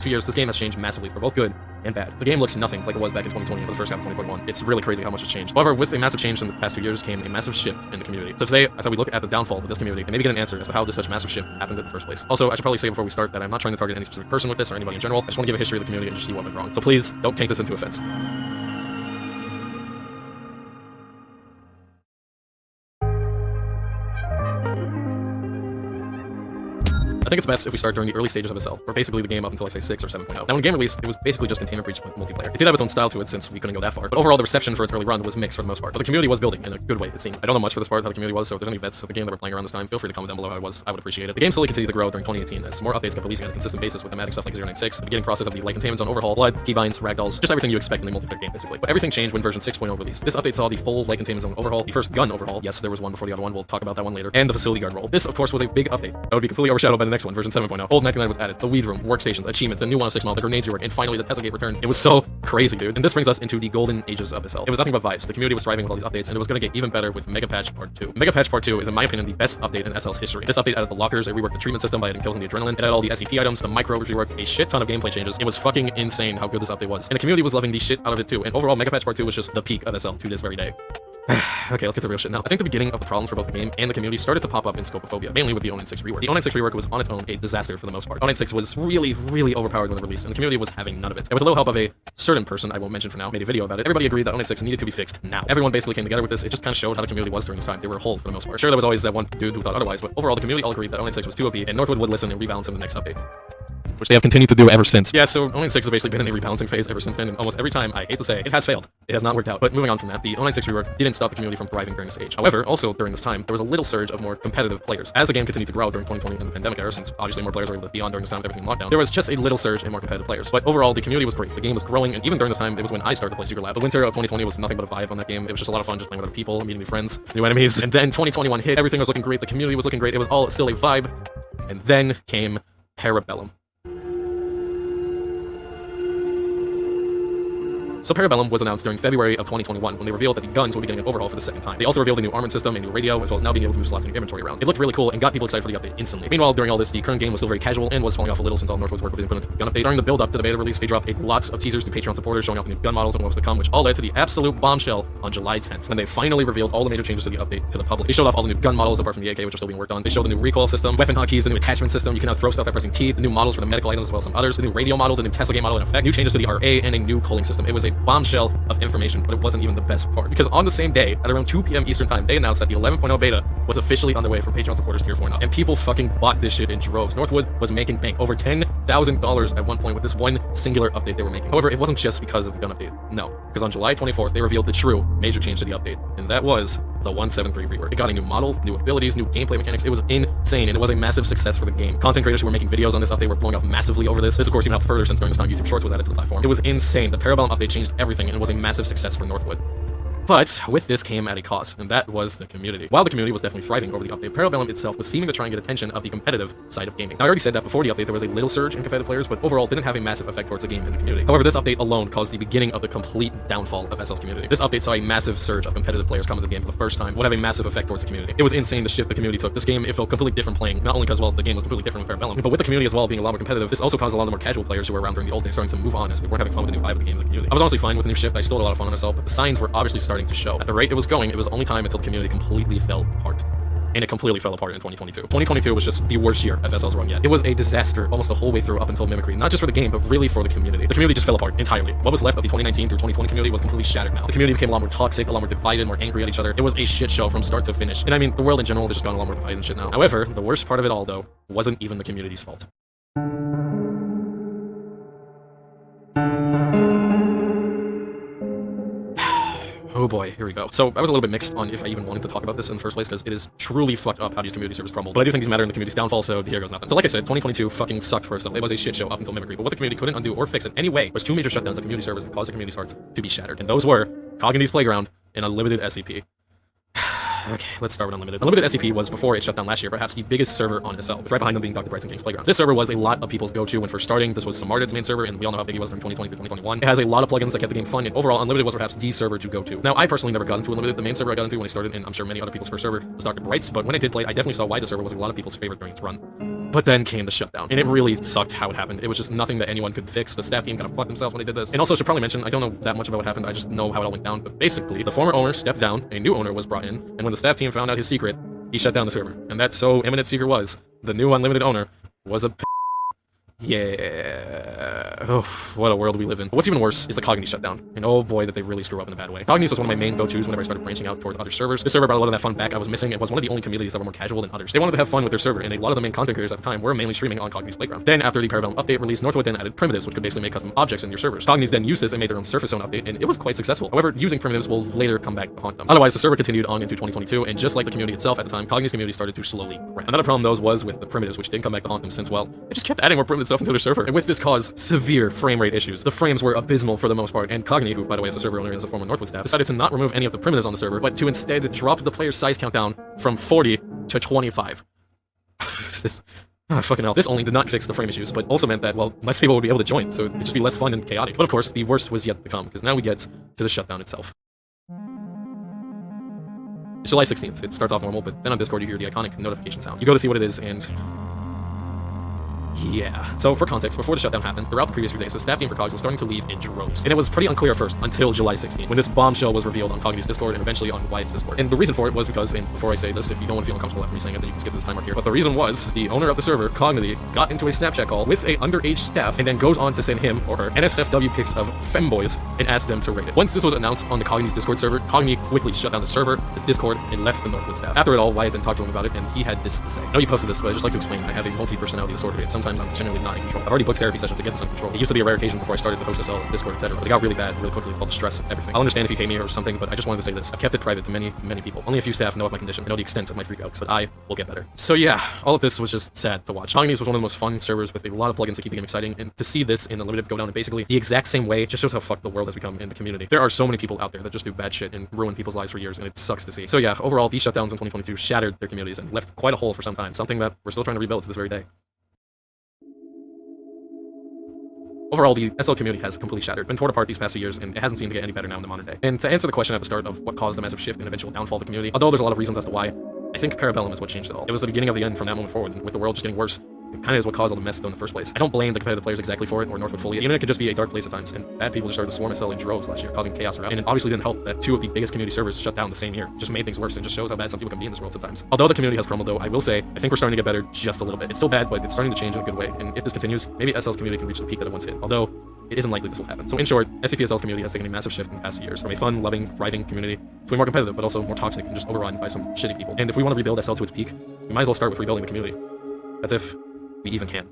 2 years, this game has changed massively for both good and bad. The game looks nothing like it was back in 2020 and for the first half of 2021. It's really crazy how much has changed. However, with a massive change in the past 2 years came a massive shift in the community. So today, I thought we'd look at the downfall of this community and maybe get an answer as to how this such massive shift happened in the first place. Also, I should probably say before we start that I'm not trying to target any specific person with this or anybody in general. I just want to give a history of the community and just see what went wrong. So please, don't take this into offense. I think it's best if we start during the early stages of SL, or basically the game up until I say 6 or 7.0. Now when the game released, it was basically just containment breach with multiplayer. It did have its own style to it since we couldn't go that far, but overall the reception for its early run was mixed for the most part. But the community was building in a good way, it seemed. I don't know much for this part how the community was, so if there's any vets of the game that were playing around this time, feel free to comment down below how I was. I would appreciate it. The game slowly continued to grow during 2018 as more updates kept releasing on a consistent basis with thematic stuff like 096, the beginning process of the light containment zone overhaul, blood, keybinds, ragdolls, just everything you expect in a multiplayer game basically. But everything changed when version 6.0 released. This update saw the full light containment zone overhaul, the first gun overhaul, yes there was one before the other one, we'll talk about that one later, and the facility guard role. This of course was a big update that would be completely overshadowed by the next one, version 7.0. Old 99 was added, the weed room, workstations, achievements, the new 106 model, the grenades rework, and finally the Tesla gate return. It was so crazy, dude. And this brings us into the golden ages of SL. It was nothing but vibes. The community was thriving with all these updates, and it was going to get even better with Mega Patch Part 2. Mega Patch Part 2 is, in my opinion, the best update in SL's history. This update added the lockers, it reworked the treatment system by adding kills in the adrenaline, it added all the SCP items, the micro reworked, a shit ton of gameplay changes. It was fucking insane how good this update was. And the community was loving the shit out of it too. And overall, Mega Patch Part 2 was just the peak of SL to this very day. Okay, let's get to the real shit now. I think the beginning of the problems for both the game and the community started to pop up in Scopophobia, mainly with the 096 rework. The 096 rework was on its own a disaster for the most part. 096 was really overpowered when it released, and the community was having none of it. And with a little help of a certain person I won't mention for now, made a video about it, everybody agreed that 096 needed to be fixed now. Everyone basically came together with this. It just kind of showed how the community was during this time. They were a whole for the most part. Sure, there was always that one dude who thought otherwise, but overall the community all agreed that 096 was too OP, and Northwood would listen and rebalance in the next update, which they have continued to do ever since. Yeah, so 096 has basically been in a rebalancing phase ever since then, and almost every time, I hate to say, it has failed. It has not worked out. But moving on from that, the 096 rework didn't stop the community from thriving during this age. However, also during this time, there was a little surge of more competitive players. As the game continued to grow during 2020 and the pandemic era, since obviously more players were able to be on during this time with everything in lockdown, there was just a little surge in more competitive players. But overall, the community was great. The game was growing, and even during this time, it was when I started to play Secret Lab. The winter of 2020 was nothing but a vibe on that game. It was just a lot of fun just playing with other people, meeting new friends, new enemies. And then 2021 hit, everything was looking great, the community was looking great, it was all still a vibe. And then came Parabellum. So Parabellum was announced during February of 2021 when they revealed that the guns would be getting an overhaul for the second time. They also revealed a new armament system, a new radio, as well as now being able to move slots in your inventory around. It looked really cool and got people excited for the update instantly. Meanwhile, during all this, the current game was still very casual and was falling off a little since all Northwood's work was put into the gun update. During the build-up to the beta release, they dropped a lot of teasers to Patreon supporters showing off the new gun models and what was to come, which all led to the absolute bombshell on July 10th, when they finally revealed all the major changes to the update to the public. They showed off all the new gun models apart from the AK, which are still being worked on. They showed the new recoil system, weapon hotkeys, the new attachment system, you can now throw stuff by pressing T, the new models for the medical items as well as some others, the new radio model, the new Tesla game model in effect, new changes to the RA, and a new culling system. It was a bombshell of information, but it wasn't even the best part, because on the same day, at around 2 p.m. Eastern time, they announced that the 11.0 beta was officially on the way for Patreon supporters tier 4 now, and people fucking bought this shit in droves. Northwood was making bank, over $10,000 at one point with this one singular update they were making. However, it wasn't just because of the gun update, no, because on July 24th, they revealed the true major change to the update, and that was the 173 rework. It got a new model, new abilities, new gameplay mechanics. It was insane, and it was a massive success for the game. Content creators who were making videos on this update were blowing up massively over this. This, of course, even helped further since during this time YouTube Shorts was added to the platform. It was insane. The Parabellum update changed everything, and it was a massive success for Northwood. But with this came at a cost, and that was the community. While the community was definitely thriving over the update, Parabellum itself was seeming to try and get attention of the competitive side of gaming. Now, I already said that before the update there was a little surge in competitive players, but overall didn't have a massive effect towards the game and the community. However, this update alone caused the beginning of the complete downfall of SL's community. This update saw a massive surge of competitive players come to the game for the first time, would have a massive effect towards the community. It was insane the shift the community took. This game, it felt completely different playing, not only because, well, the game was completely different with Parabellum, but with the community as well being a lot more competitive. This also caused a lot of the more casual players who were around during the old days starting to move on as they weren't having fun with the new vibe of the game and the community. I was honestly fine with the new shift. I still had a lot of fun on myself, but the signs were obviously starting to show. At the rate it was going, it was only time until the community completely fell apart. And it completely fell apart in 2022. 2022 was just the worst year of SL's run yet. It was a disaster almost the whole way through up until Mimicry, not just for the game, but really for the community. The community just fell apart entirely. What was left of the 2019 through 2020 community was completely shattered now. The community became a lot more toxic, a lot more divided, more angry at each other. It was a shit show from start to finish. And I mean, the world in general has just gone a lot more divided and shit now. However, the worst part of it all, though, wasn't even the community's fault. Oh boy, here we go. So I was a little bit mixed on if I even wanted to talk about this in the first place, because it is truly fucked up how these community servers crumbled. But I do think these matter in the community's downfall, so here goes nothing. So like I said, 2022 fucking sucked for itself. It was a shit show up until Mimicry, but what the community couldn't undo or fix in any way was 2 major shutdowns of community servers that caused the community's hearts to be shattered. And those were Cognity's Playground and Unlimited SCP. Okay, let's start with Unlimited. Unlimited SCP was, before it shut down last year, perhaps the biggest server on SL, with right behind them being Dr. Bright's and King's Playground. This server was a lot of people's go-to when first starting. This was Samarded's main server, and we all know how big he was during 2020 to 2021. It has a lot of plugins that kept the game fun, and overall, Unlimited was perhaps the server to go to. Now, I personally never got into Unlimited. The main server I got into when I started, and I'm sure many other people's first server, was Dr. Bright's, but when I did play it, I definitely saw why the server was a lot of people's favorite during its run. But then came the shutdown, and it really sucked how it happened. It was just nothing that anyone could fix. The staff team kind of fucked themselves when they did this. And also, I should probably mention, I don't know that much about what happened, I just know how it all went down. But basically, the former owner stepped down, a new owner was brought in, and when the staff team found out his secret, he shut down the server. And that so eminent secret was, the new unlimited owner was a Yeah. Oh, what a world we live in. But what's even worse is the Cogni shutdown. And oh boy, did they really screw up in a bad way. Cogni's was one of my main go-tos whenever I started branching out towards other servers. This server brought a lot of that fun back I was missing. It was one of the only communities that were more casual than others. They wanted to have fun with their server, and a lot of the main content creators at the time were mainly streaming on Cogni's playground. Then, after the Parabellum update release, Northwood then added primitives, which could basically make custom objects in your servers. Cogni's then used this and made their own surface zone update, and it was quite successful. However, using primitives will later come back to haunt them. Otherwise, the server continued on into 2022, and just like the community itself at the time, Cogni's community started to slowly grow. Another problem, though, was with the primitives, which didn't come back to haunt them since, well, they just kept adding more primitive stuff into their server. And with this caused severe frame rate issues. The frames were abysmal for the most part, and Cogni, who by the way is a server owner and is a former Northwood staff, decided to not remove any of the primitives on the server, but to instead drop the player's size count down from 40 to 25. Fucking hell. This only did not fix the frame issues, but also meant that, well, less people would be able to join, so it'd just be less fun and chaotic. But of course, the worst was yet to come, because now we get to the shutdown itself. It's July 16th. It starts off normal, but then on Discord you hear the iconic notification sound. You go to see what it is, and yeah. So for context, before the shutdown happened, throughout the previous few days, the staff team for Cogs was starting to leave in droves. And it was pretty unclear at first, until July 16th, when this bombshell was revealed on Cogni's Discord and eventually on Wyatt's Discord. And the reason for it was because, and before I say this, if you don't want to feel uncomfortable after me saying it, then you can skip this time mark here. But the reason was, the owner of the server, Cogni, got into a Snapchat call with a underage staff, and then goes on to send him or her NSFW pics of femboys and asked them to rate it. Once this was announced on the Cogni's Discord server, Cogni quickly shut down the server, the Discord, and left the Northwood staff. After it all, Wyatt then talked to him about it, and he had this to say. I know you posted this, but I'd just like to explain. I have a multi-personality disorder, and sometimes I'm generally not in control. I've already booked therapy sessions to get this under control. It used to be a rare occasion before I started the host SL, Discord, etc. But it got really bad really quickly with all the stress and everything. I'll understand if you hate me or something, but I just wanted to say this. I've kept it private to many people. Only a few staff know of my condition. I know the extent of my freakouts, but I will get better. So yeah, all of this was just sad to watch. Cogni's was one of the most fun servers with a lot of plugins to keep the game exciting, and to see this in the limited go down in basically the exact same way just shows how fucked the world has become in the community. There are so many people out there that just do bad shit and ruin people's lives for years, and it sucks to see. So yeah, overall, these shutdowns in 2022 shattered their communities and left quite a hole for some time, something that we're still trying to rebuild to this very day. Overall, the SL community has completely shattered, been torn apart these past few years, and it hasn't seemed to get any better now in the modern day. And to answer the question at the start of what caused the massive shift and eventual downfall of the community, although there's a lot of reasons as to why, I think Parabellum is what changed it all. It was the beginning of the end from that moment forward, and with the world just getting worse, it kind of is what caused all the mess though in the first place. I don't blame the competitive players exactly for it, or Northwood fully. Even it could just be a dark place at times, and bad people just started to swarm SL in droves last year, causing chaos around. And it obviously didn't help that two of the biggest community servers shut down the same year. It just made things worse, and just shows how bad some people can be in this world sometimes. Although the community has crumbled though, I will say, I think we're starting to get better just a little bit. It's still bad, but it's starting to change in a good way, and if this continues, maybe SL's community can reach the peak that it once hit. Although, it isn't likely this will happen. So in short, SCPSL's community has taken a massive shift in the past few years, from a fun, loving, thriving community to a more competitive, but also more toxic and just overrun by some shitty people. And if we want to rebuild SL to its peak, we might as well start with rebuilding the community. As if we even can.